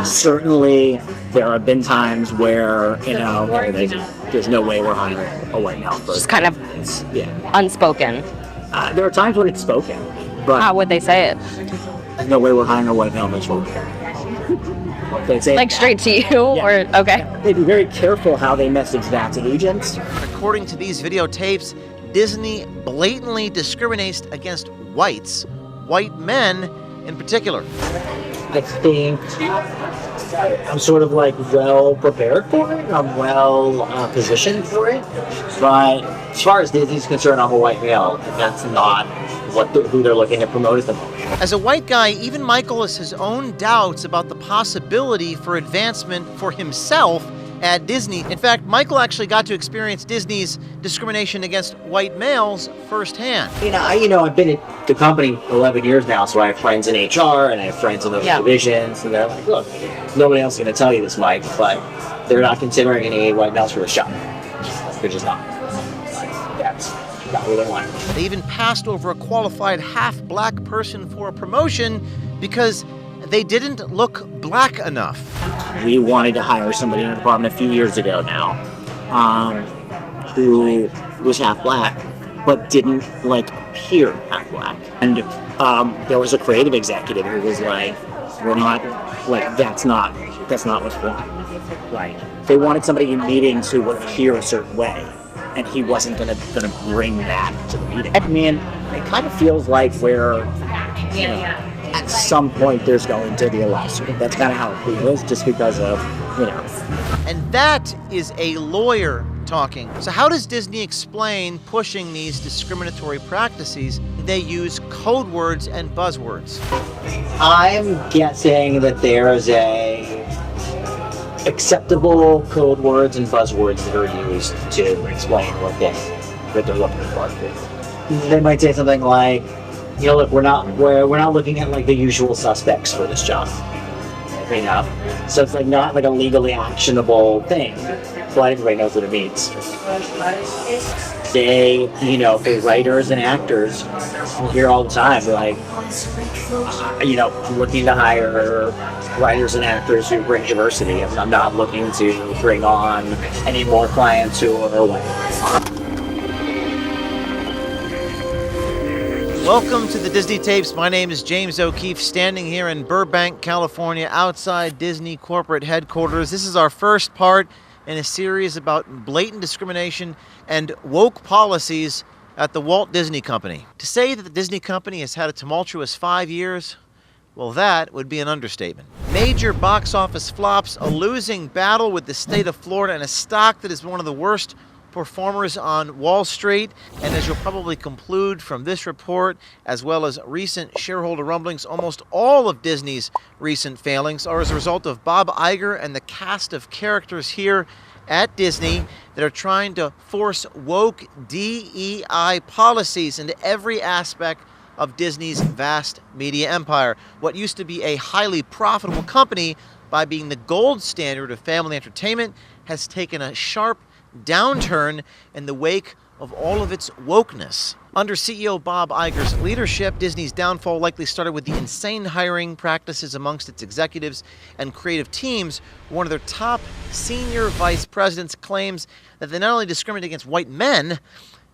Certainly, there have been times where, there's no way we're hiring a white male person. Just kind of unspoken. There are times when it's spoken, but How would they say it? there's no way we're hiring a white male person. They say Like straight to you? Or okay. They'd be very careful how they message that to agents. According to these videotapes, Disney blatantly discriminates against white men in particular. I think I'm sort of well prepared for it. I'm well positioned for it. But as far as Disney's concerned, I'm a white male. And that's not who they're looking to promote at the moment. As a white guy, even Michael has his own doubts about the possibility for advancement for himself at Disney. In fact, Michael actually got to experience Disney's discrimination against white males firsthand. I've been at the company 11 years now, so I have friends in HR and I have friends in those divisions, and they're like, look, nobody else is going to tell you this, Mike, but they're not considering any white males for the job. They're just not. That's not what they want. They even passed over a qualified half-black person for a promotion because they didn't look black enough. We wanted to hire somebody in the department a few years ago now who was half black, but didn't appear half black. And there was a creative executive who was like, we're not, that's not what's wrong. They wanted somebody in meetings who would appear a certain way, and he wasn't gonna bring that to the meeting. I mean, it kind of feels like we're, at some point there's going to be a lawsuit. That's kind of how it feels, just because of, And that is a lawyer talking. So how does Disney explain pushing these discriminatory practices? They use code words and buzzwords. I'm guessing that there's acceptable code words and buzzwords that are used to explain what they're looking for. They might say something like, look, we're not looking at the usual suspects for this job. So it's not a legally actionable thing, but everybody knows what it means. They, for writers and actors, you hear all the time, I'm looking to hire writers and actors who bring diversity. I'm not looking to bring on any more clients who are white. Welcome to the Disney Tapes. My name is James O'Keefe, standing here in Burbank, California, outside Disney corporate headquarters. This is our first part in a series about blatant discrimination and woke policies at the Walt Disney Company. To say that the Disney Company has had a tumultuous 5 years, well, that would be an understatement. Major box office flops, a losing battle with the state of Florida, and a stock that is one of the worst performers on Wall Street. And as you'll probably conclude from this report, as well as recent shareholder rumblings, almost all of Disney's recent failings are as a result of Bob Iger and the cast of characters here at Disney that are trying to force woke DEI policies into every aspect of Disney's vast media empire. What used to be a highly profitable company, by being the gold standard of family entertainment, has taken a sharp downturn in the wake of all of its wokeness. Under CEO Bob Iger's leadership, Disney's downfall likely started with the insane hiring practices amongst its executives and creative teams. One of their top senior vice presidents claims that they not only discriminate against white men,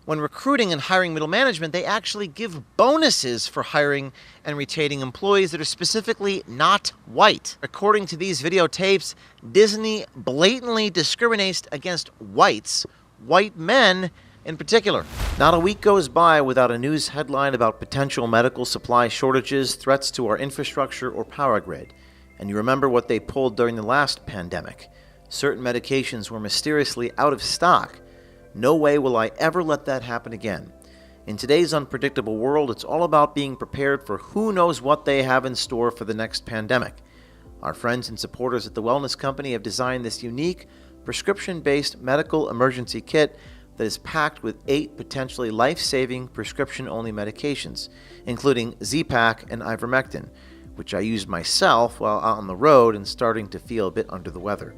when recruiting and hiring middle management, they actually give bonuses for hiring and retaining employees that are specifically not white. According to these videotapes, Disney blatantly discriminates against white men in particular. Not a week goes by without a news headline about potential medical supply shortages, threats to our infrastructure or power grid. And you remember what they pulled during the last pandemic. Certain medications were mysteriously out of stock. No way will I ever let that happen again. In today's unpredictable world, it's all about being prepared for who knows what they have in store for the next pandemic. Our friends and supporters at the Wellness Company have designed this unique, prescription-based medical emergency kit that is packed with 8 potentially life-saving prescription-only medications, including Z-Pak and ivermectin, which I used myself while out on the road and starting to feel a bit under the weather.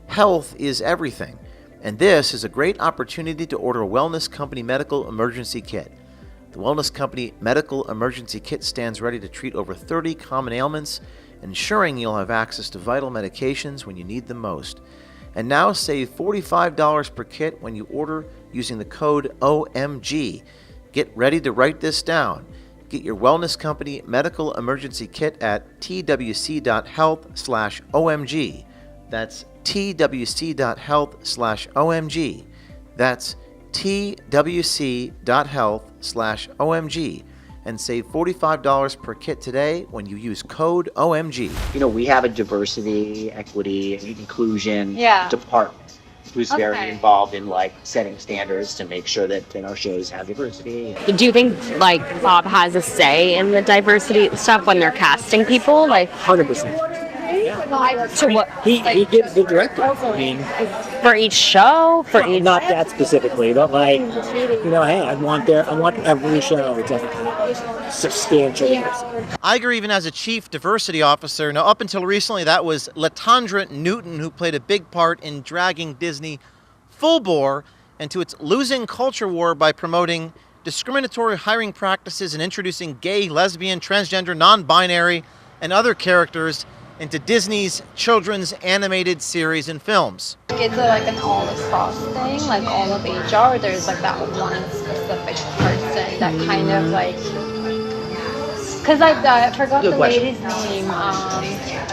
Health is everything. And this is a great opportunity to order a Wellness Company Medical Emergency Kit. The Wellness Company Medical Emergency Kit stands ready to treat over 30 common ailments ensuring you'll have access to vital medications when you need them most. And now save $45 per kit when you order using the code OMG. Get ready to write this down. Get your Wellness Company Medical Emergency Kit at twc.health/OMG. That's twc.health/OMG. That's twc.health/OMG. And save $45 per kit today when you use code OMG. We have a diversity, equity, and inclusion department who's very involved in setting standards to make sure that our shows have diversity. Do you think Bob has a say in the diversity stuff when they're casting people? 100%. To what? He gives the directive. I mean, For each show? not that specifically, but hey, I want every show to have substantial diversity. Iger even has a chief diversity officer. Now, up until recently, that was Latondra Newton, who played a big part in dragging Disney full bore into its losing culture war by promoting discriminatory hiring practices and introducing gay, lesbian, transgender, non-binary, and other characters into Disney's children's animated series and films. Is it an all-across thing, all of HR, or there's that one specific person that kind of because I forgot the lady's name.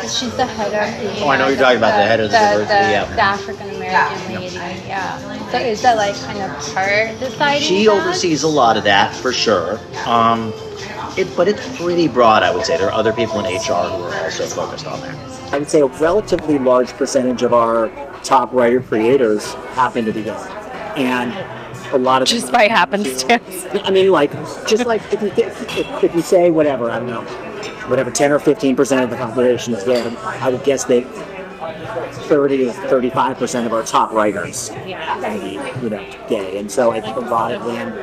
She's the head of the. Oh, I know you're talking about the head of the diversity. The African American lady. Yeah. So is that kind of her deciding? She oversees a lot of that for sure. But it's pretty broad, I would say. There are other people in HR who are also focused on that. I would say a relatively large percentage of our top writer creators happen to be gay, and a lot of Just by happenstance. I mean, if you say whatever, I don't know, 10 or 15% of the population is gay, I would guess that 30 to 35% of our top writers are going to be, gay, and so I think a lot of them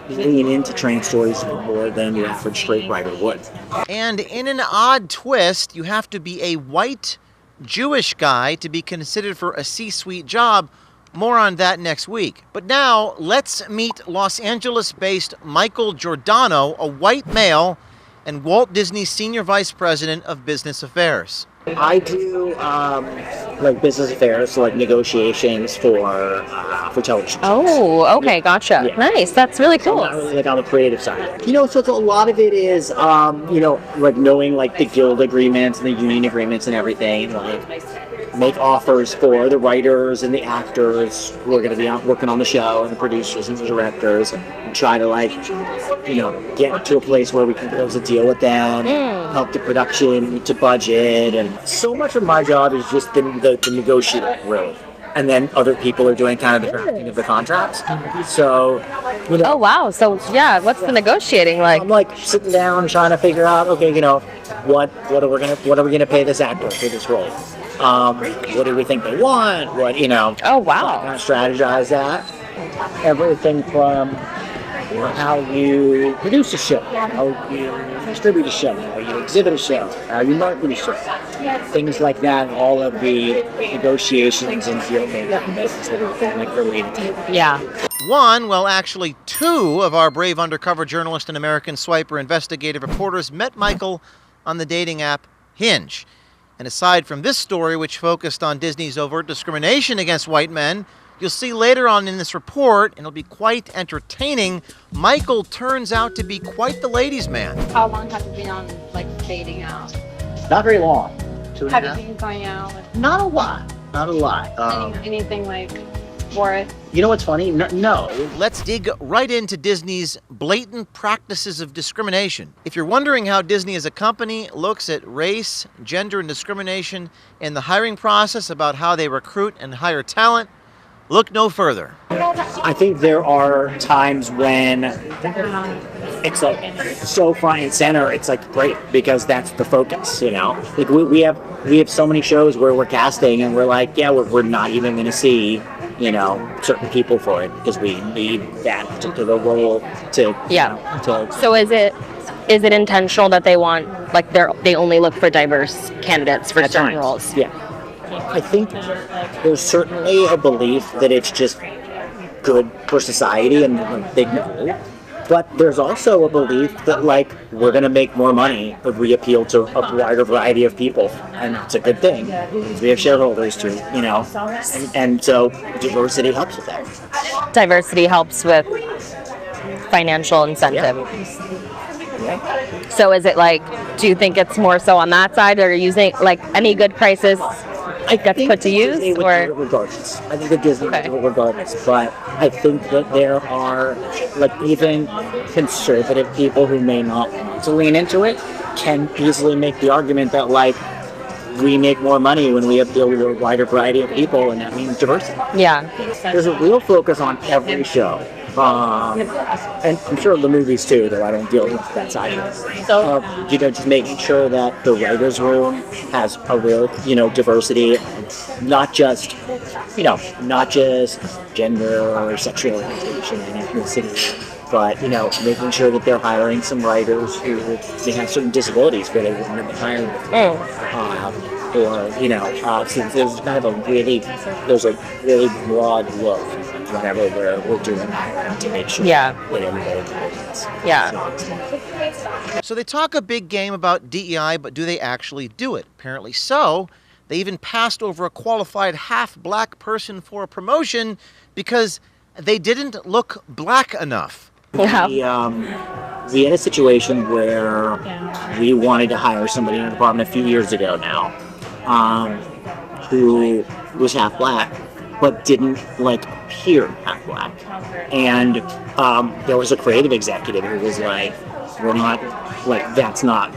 lean into trans stories more than your average straight writer would. And in an odd twist, you have to be a white Jewish guy to be considered for a C-suite job. More on that next week. But now, let's meet Los Angeles-based Michael Giordano, a white male and Walt Disney Senior Vice President of Business Affairs. I do business affairs, so negotiations for television. Oh, okay, gotcha. Yeah. Nice. That's really So cool. I'm not really on the creative side. So it's a lot of it is knowing the guild agreements and the union agreements and everything. Make offers for the writers and the actors who are going to be out working on the show, and the producers and the directors, and try to get to a place where we can close a deal with them, help the production to budget, and so much of my job is just the negotiating, really. And then other people are doing kind of the drafting of the contracts. So, Oh, wow. So, yeah, what's the negotiating like? I'm sitting down trying to figure out, okay, what are we gonna pay this actor for this role? What do we think they want? Oh, wow. Kind of strategize that. Everything from how you produce a show, how you distribute a show, how you exhibit a show, how you market a show. Things like that, all of the negotiations and deal making that related to it. Yeah. Actually two of our brave undercover journalist and American Swiper investigative reporters met Michael on the dating app Hinge. And aside from this story, which focused on Disney's overt discrimination against white men, you'll see later on in this report, and it'll be quite entertaining, Michael turns out to be quite the ladies' man. How long have you been on dating out? Not very long. 2.5. Have you been going out with Not a lot. anything worth? You know what's funny? No. Let's dig right into Disney's blatant practices of discrimination. If you're wondering how Disney as a company looks at race, gender, and discrimination in the hiring process, about how they recruit and hire talent, look no further. I think there are times when it's so front and center. It's great because that's the focus. We have so many shows where we're casting and we're we're not even going to see certain people for it because we need that particular role to. So is it intentional that they want they only look for diverse candidates for certain roles? Yeah. I think there's certainly a belief that it's just good for society and they know. But there's also a belief that like we're going to make more money if we appeal to a wider variety of people, and it's a good thing. We have shareholders too, and so diversity helps with that. Diversity helps with financial incentive. Yeah. So is it like, do you think it's more so on that side, or are you using like any good crisis gets put to use, Disney would or do it regardless. I think that Disney would do it regardless, but I think that there are like even conservative people who may not want to lean into it can easily make the argument that like we make more money when we appeal to a wider variety of people, and that means diversity. yeah, There's a real focus on every show. And I'm sure the movies too, though I don't deal with that side of it. So, just making sure that the writers' room has a real, diversity, not just gender or sexual orientation and ethnicity, but making sure that they're hiring some writers who they have certain disabilities where they wouldn't have been hired. Since there's kind of there's a really broad look whenever we're doing that to make sure that everybody knows. yeah. So they talk a big game about DEI, but do they actually do it? Apparently so. They even passed over a qualified half-black person for a promotion because they didn't look black enough. Yeah. We had a situation where we wanted to hire somebody in the department a few years ago now, who was half black, but didn't appear half black. And there was a creative executive who was like, "We're not that's not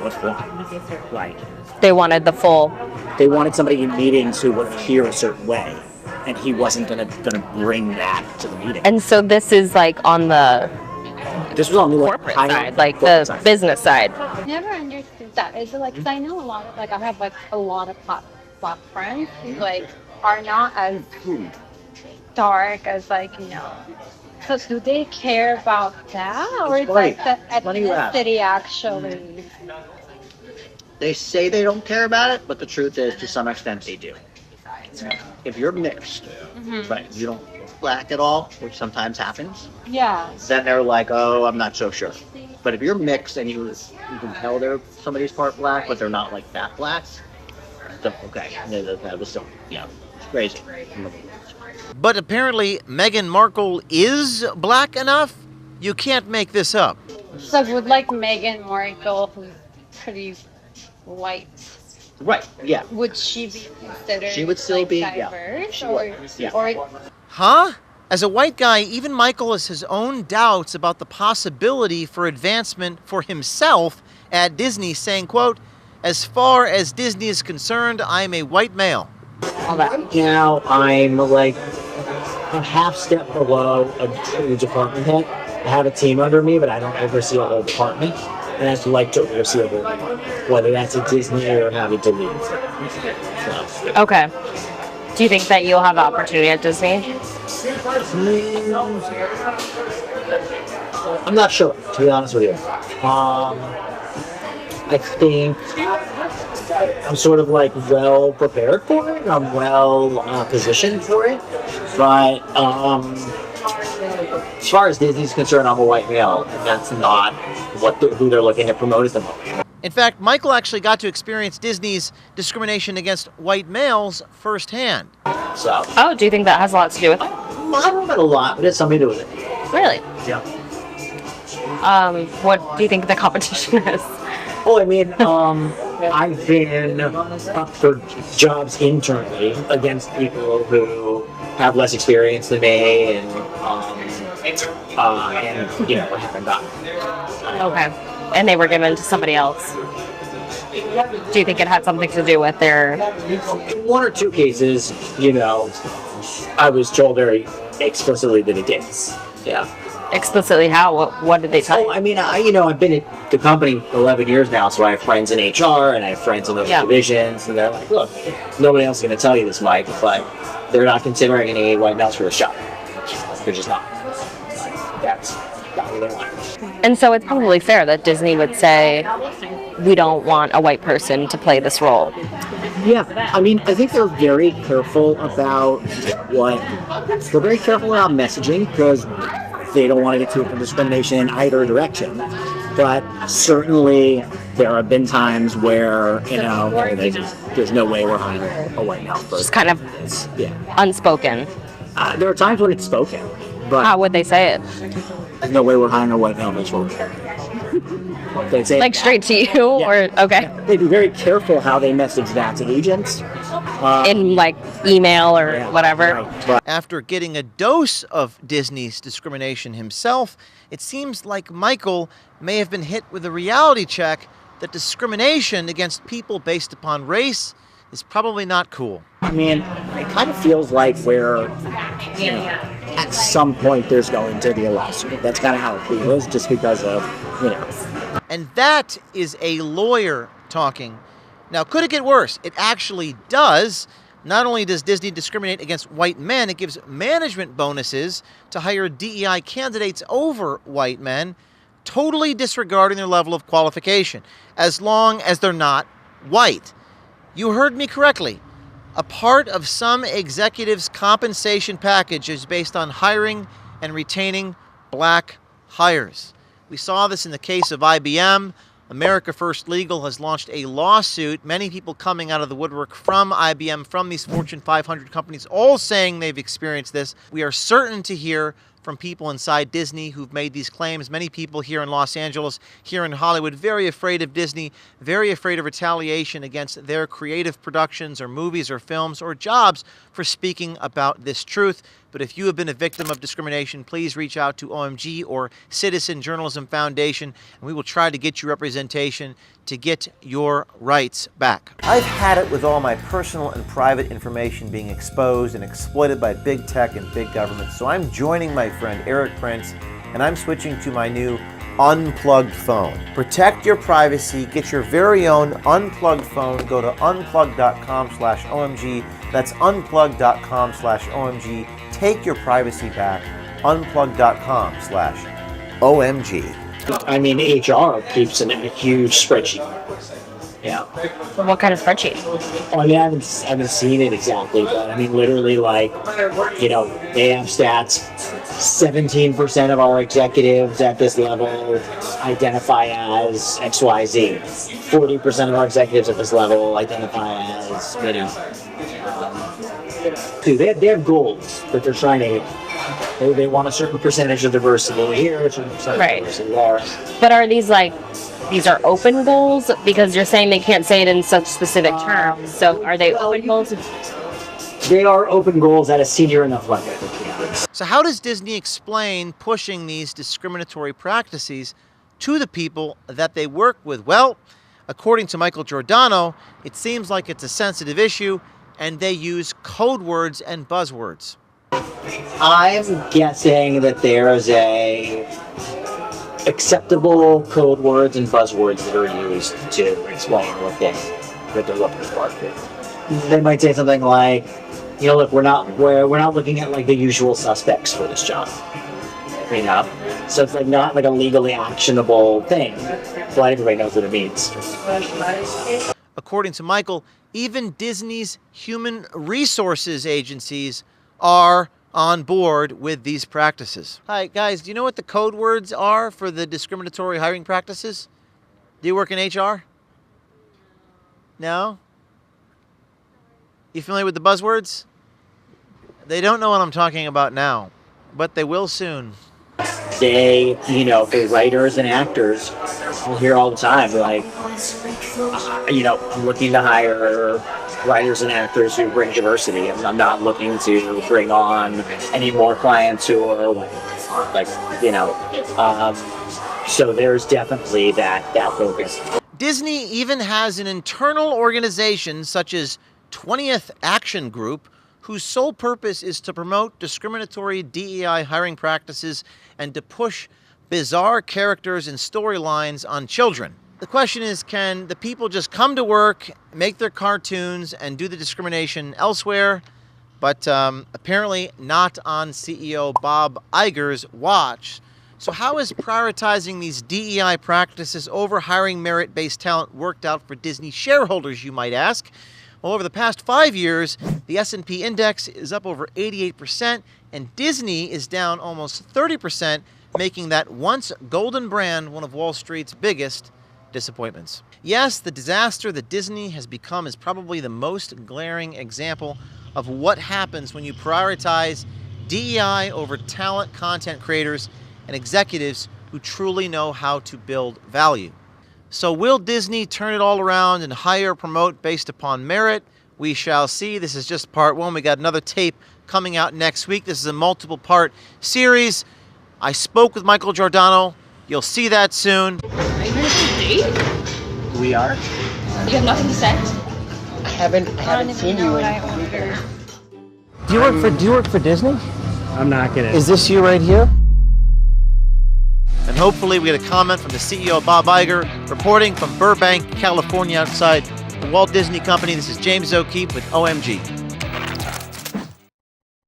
what we want." Like They wanted the full. they wanted somebody in meetings who would appear a certain way, and he wasn't gonna bring that to the meeting. And so this is like on the This was on the corporate side, like the business side. Never understood that. Is it like, 'cause I know a lot of, I have a lot of black friends who are not as dark as So do they care about that, or It's it's like the funny you ask. ethnicity actually? They say they don't care about it, but the truth is, to some extent, they do. If you're mixed, but you don't look black at all, which sometimes happens, Yeah. then they're like, "Oh, I'm not so sure." But if you're mixed and you can tell somebody's part black, but they're not that black, so okay, that was still it's crazy. But apparently Meghan Markle is black enough? You can't make this up. So would Meghan Markle, who's pretty white, Right? Yeah. would she be considered She would still be, yeah. diverse, She or would, yeah. or Huh? As a white guy, even Michael has his own doubts about the possibility for advancement for himself at Disney, saying, quote, "As far as Disney is concerned, I'm a white male." All that. Now I'm a half step below a department head. I have a team under me, but I don't oversee a whole department. And I'd like to oversee a whole department, whether that's at Disney or having to leave. So, Okay. Do you think that you'll have the opportunity at Disney? I'm not sure, to be honest with you. I think I'm sort of well prepared for it. I'm well positioned for it. But as far as Disney's concerned, I'm a white male, and that's not who they're looking to promote at the moment. In fact, Michael actually got to experience Disney's discrimination against white males firsthand. So Oh, do you think that has a lot to do with it? I don't know about a lot, but it's something to do with it. Really? Yeah. What do you think the competition is? Oh, I mean, I've been up for jobs internally against people who have less experience than me, and haven't gotten it. Okay. And they were given to somebody else. Do you think it had something to do with their... In one or two cases, I was told very explicitly that it did. Yeah. Explicitly how? What did they tell Oh, you? I mean, I've been at the company 11 years now, so I have friends in HR and I have friends in those divisions, and they're like, "Look, nobody else is going to tell you this, Mike, but they're not considering any white males for a shot. They're just not." That's not what they want. And so it's probably fair that Disney would say, we don't want a white person to play this role. Yeah, I mean, I think they're very careful about messaging, because they don't want to get too open discrimination in either direction. But certainly there have been times where, there's no way we're hiring a white male person. Just kind of unspoken. There are times when it's spoken, but How would they say it? there's no way we're hiring a white male person. They say Like straight to you, or okay, They'd be very careful how they message that to agents. in like email or whatever. Right. But After getting a dose of Disney's discrimination himself, it seems like Michael may have been hit with a reality check that discrimination against people based upon race is probably not cool. I mean, it kind of feels like at some point there's going to be a lawsuit. That's kind of how it feels, just because of, And that is a lawyer talking. Now, could it get worse? It actually does. Not only does Disney discriminate against white men, it gives management bonuses to hire DEI candidates over white men, totally disregarding their level of qualification, as long as they're not white. You heard me correctly. A part of some executives' compensation package is based on hiring and retaining black hires. We saw this in the case of IBM. America First Legal has launched a lawsuit. Many people coming out of the woodwork from IBM, from these Fortune 500 companies, all saying they've experienced this. We are certain to hear from people inside Disney who've made these claims. Many people here in Los Angeles, here in Hollywood, very afraid of Disney, very afraid of retaliation against their creative productions or movies or films or jobs for speaking about this truth. But if you have been a victim of discrimination, please reach out to OMG or Citizen Journalism Foundation, and we will try to get you representation to get your rights back. I've had it with all my personal and private information being exposed and exploited by big tech and big government, so I'm joining my friend Eric Prince, and I'm switching to my new unplugged phone. Protect your privacy. Get your very own unplugged phone. Go to unplugged.com/OMG. That's unplugged.com/OMG. Take your privacy back. Unplugged.com/OMG. I mean, HR keeps a huge spreadsheet. Yeah. What kind of spreadsheet? Well, I mean, I haven't seen it exactly, but I mean, literally, they have stats. 17% of our executives at this level identify as XYZ. 40% of our executives at this level identify as, they have goals that they're trying to hit. They want a certain percentage of diversity here, a certain percentage of diversity there. But are these these are open goals? Because you're saying they can't say it in such specific terms. So are they open goals? They are open goals at a senior enough level. So how does Disney explain pushing these discriminatory practices to the people that they work with? Well, according to Michael Giordano, it seems like it's a sensitive issue, and they use code words and buzzwords. I'm guessing that there is a acceptable code words and buzzwords that are used to explain what they're looking for. They might say something like, look, we're not looking at the usual suspects for this job. So it's not a legally actionable thing, but everybody knows what it means. According to Michael, even Disney's human resources agencies are on board with these practices. Hi, guys, do you know what the code words are for the discriminatory hiring practices? Do you work in HR? No? You familiar with the buzzwords? They don't know what I'm talking about now, but they will soon. They, for writers and actors, we'll hear all the time, I'm looking to hire writers and actors who bring diversity. I'm not looking to bring on any more clients who are so there's definitely that focus. Disney even has an internal organization such as 20th Action Group, whose sole purpose is to promote discriminatory DEI hiring practices and to push bizarre characters and storylines on children. The question is, can the people just come to work, make their cartoons, and do the discrimination elsewhere? But apparently not on CEO Bob Iger's watch. So how is prioritizing these DEI practices over hiring merit-based talent worked out for Disney shareholders, you might ask? Well, over the past 5 years, the S&P index is up over 88%, and Disney is down almost 30%, making that once golden brand one of Wall Street's biggest disappointments. Yes, the disaster that Disney has become is probably the most glaring example of what happens when you prioritize DEI over talent content creators and executives who truly know how to build value. So will Disney turn it all around and hire or promote based upon merit? We shall see. This is just part one. We got another tape coming out next week. This is a multiple part series. I spoke with Michael Giordano. You'll see that soon. Are you going to date? We are. You have nothing to say? I haven't seen you in. ordered. Do you work for Disney? I'm not gonna. Is this you right here? And hopefully we get a comment from the CEO, Bob Iger, reporting from Burbank, California, outside the Walt Disney Company. This is James O'Keefe with OMG.